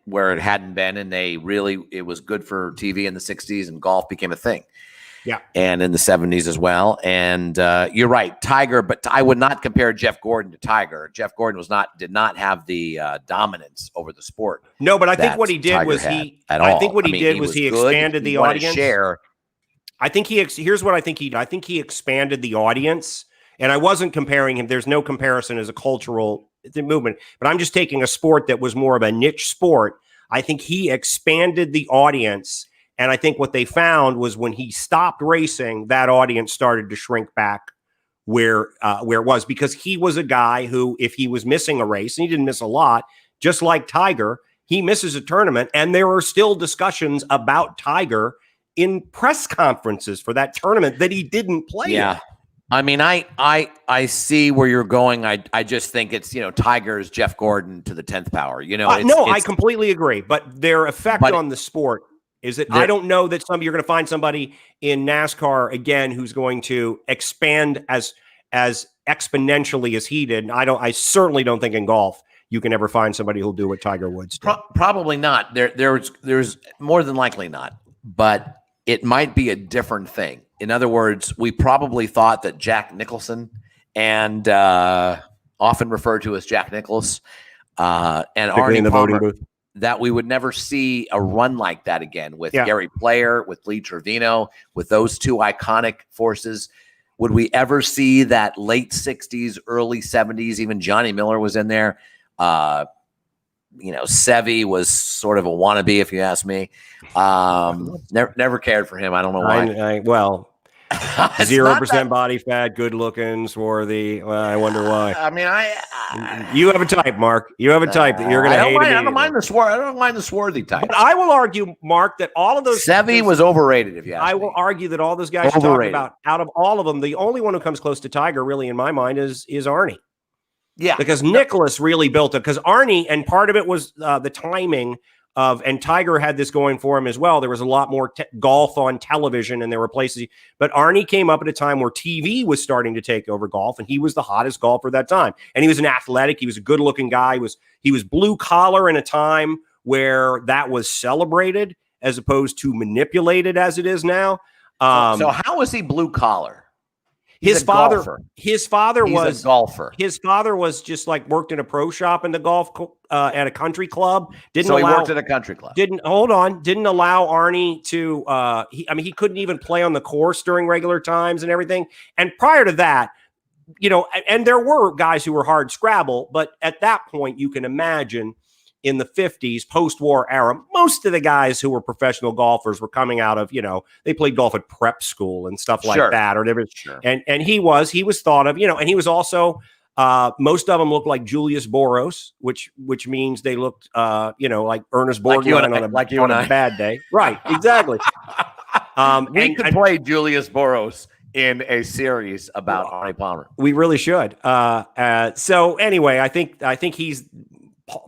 where it hadn't been, and it was good for TV in the 60s, and golf became a thing. Yeah. And in the 70s as well. And you're right, Tiger, but I would not compare Jeff Gordon to Tiger. Jeff Gordon did not have the domerances over the sport. No, but I think what he did was he expanded the audience. Here's what I think he did. I think he expanded the audience, and I wasn't comparing him. There's no comparison as a cultural movement, but I'm just taking a sport that was more of a niche sport. I think he expanded the audience. And I think what they found was when he stopped racing, that audience started to shrink back where it was, because he was a guy who, if he was missing a race, and he didn't miss a lot, just like Tiger, he misses a tournament, and there are still discussions about Tiger in press conferences for that tournament that he didn't play. Yeah. In. I mean, I see where you're going. I just think it's, Tiger's Jeff Gordon to the 10th power. I completely agree. But their effect on the sport is that I don't know that you're going to find somebody in NASCAR again who's going to expand as exponentially as he did. And I certainly don't think in golf you can ever find somebody who'll do what Tiger Woods did. Probably not. There's more than likely not, but it might be a different thing. In other words, we probably thought that Jack Nicholson, and often referred to as Jack Nicklaus, and Arnie Palmer, that we would never see a run like that again with Gary Player, with Lee Trevino, with those two iconic forces. Would we ever see that late 60s, early 70s? Even Johnny Miller was in there. Seve was sort of a wannabe, if you ask me. Never cared for him. I don't know why. 0% body fat, good looking, swarthy. Well, I wonder why. I mean, you have a type, Mark. You have a type that you're going to hate. I don't mind the swarthy type. But I will argue, Mark, that all of those. Seve was overrated, if you ask me. I will argue that all those guys you're talking about, out of all of them, the only one who comes close to Tiger, really, in my mind, is Arnie. Yeah, because Nicholas really built it. Because Arnie, and part of it was the timing of, and Tiger had this going for him as well. There was a lot more golf on television, and there were places. But Arnie came up at a time where TV was starting to take over golf, and he was the hottest golfer at that time. And he was an athletic. He was a good-looking guy. He was blue collar in a time where that was celebrated as opposed to manipulated as it is now. So how was he blue collar? His father was a golfer. His father was just like worked in a pro shop in the golf at a country club. He worked at a country club. Didn't allow Arnie to. He couldn't even play on the course during regular times and everything. And prior to that, and there were guys who were hard scrabble, but at that point, you can imagine in the 50s, post-war era, most of the guys who were professional golfers were coming out of, they played golf at prep school and stuff like that, or whatever. Sure. And he was thought of, and he was also Most of them look like Julius Boros, which means they looked, like Ernest Borgnine on a bad day. Right, exactly. We could play Julius Boros in a series about Arnie Palmer. We really should. So anyway, I think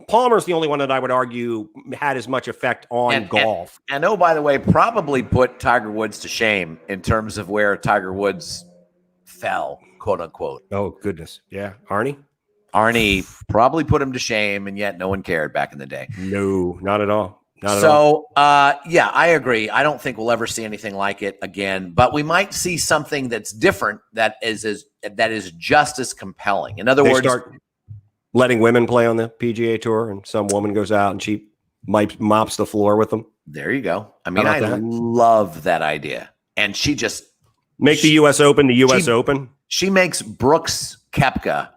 Palmer's the only one that I would argue had as much effect on golf. And oh, by the way, probably put Tiger Woods to shame in terms of where Tiger Woods fell, quote unquote. Oh, goodness. Yeah. Arnie probably put him to shame, and yet no one cared back in the day. No, not at all. Yeah, I agree. I don't think we'll ever see anything like it again, but we might see something that's different that is just as compelling. In other words, start letting women play on the PGA Tour, and some woman goes out and she mops the floor with them. There you go. I mean, I love that idea. And she just make the U.S. Open the U.S. Open. She makes Brooks Koepka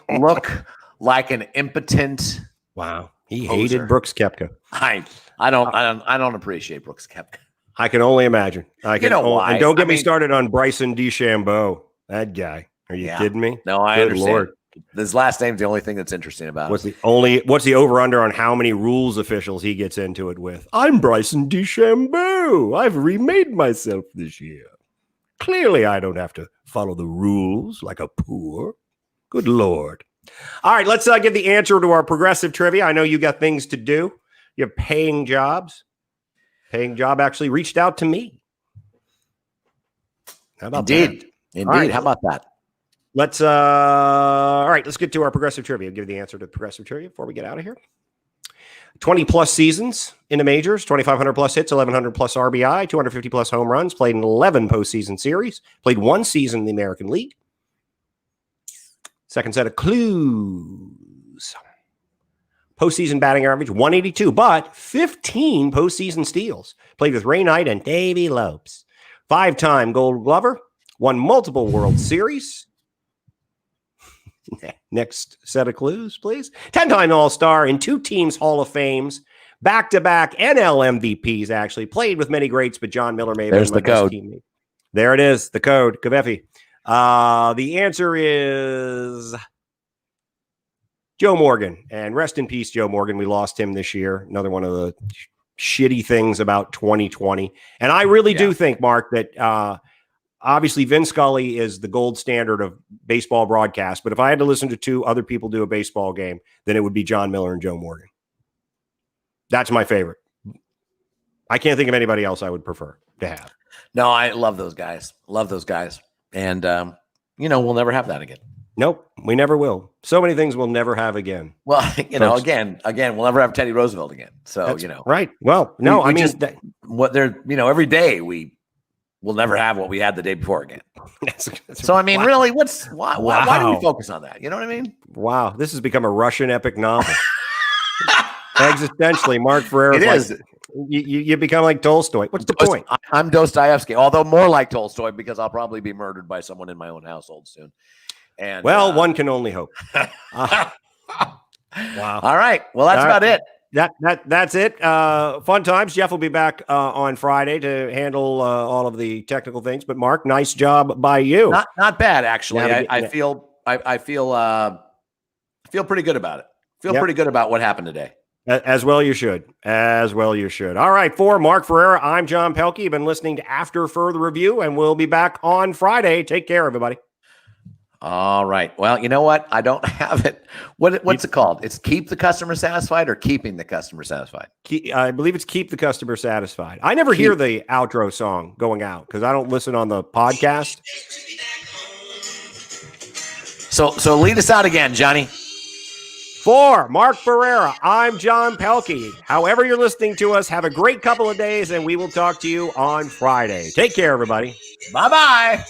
look like an impotent. Wow, he hated Brooks Koepka. I don't appreciate Brooks Koepka. I can only imagine. Why? And don't get me started on Bryson DeChambeau. That guy. Are you kidding me? No, I understand. Lord. His last name's the only thing that's interesting about it. What's the over under on how many rules officials he gets into it with? I'm Bryson DeChambeau. I've remade myself this year. Clearly, I don't have to follow the rules like a poor. Good Lord. All right, let's give the answer to our progressive trivia. I know you got things to do. You have paying jobs. Paying job actually reached out to me. How about that? Indeed. Right. How about that? Let's get to our progressive trivia. I'll give you the answer to progressive trivia before we get out of here. 20 plus seasons in the majors, 2,500 plus hits, 1,100 plus RBI, 250 plus home runs, played in 11 postseason series, played one season in the American League. Second set of clues. Postseason batting average, 182, but 15 postseason steals. Played with Ray Knight and Davey Lopes. 5-time Gold Glover, won multiple World Series. Next set of clues, please. 10-time All-Star in 2 teams Hall of Fames. Back-to-back NL MVPs, actually. Played with many greats, but John Miller may have been my best teammate. There it is, the code, Kaveffi. The answer is Joe Morgan. And rest in peace, Joe Morgan. We lost him this year. Another one of the shitty things about 2020. And I really do think, Mark, that obviously Vin Scully is the gold standard of baseball broadcast. But if I had to listen to 2 other people do a baseball game, then it would be John Miller and Joe Morgan. That's my favorite. I can't think of anybody else I would prefer to have. No, I love those guys. And, we'll never have that again. Nope, we never will. So many things we'll never have again. Well, again, we'll never have Teddy Roosevelt again. So, Right. Well, no, every day we'll never have what we had the day before again. Really, why do we focus on that? You know what I mean? Wow. This has become a Russian epic novel. Existentially, Mark Ferrer. It is. You become like Tolstoy. What's the point? I'm Dostoevsky, although more like Tolstoy because I'll probably be murdered by someone in my own household soon. And one can only hope. Wow. All right. Well, that's about it. That's it. Fun times. Jeff will be back on Friday to handle all of the technical things. But Mark, nice job by you. Not bad actually. I feel pretty good about it. Pretty good about what happened today. As well you should. All right. For Mark Ferreira, I'm John Pelkey. You've been listening to After Further Review, and we'll be back on Friday. Take care, everybody. All right. Well, you know what? I don't have it. What's it called? It's Keep the Customer Satisfied or Keeping the Customer Satisfied? I believe it's Keep the Customer Satisfied. I never hear the outro song going out because I don't listen on the podcast. So lead us out again, Johnny. For Mark Ferreira, I'm John Pelkey. However you're listening to us, have a great couple of days, and we will talk to you on Friday. Take care, everybody. Bye-bye.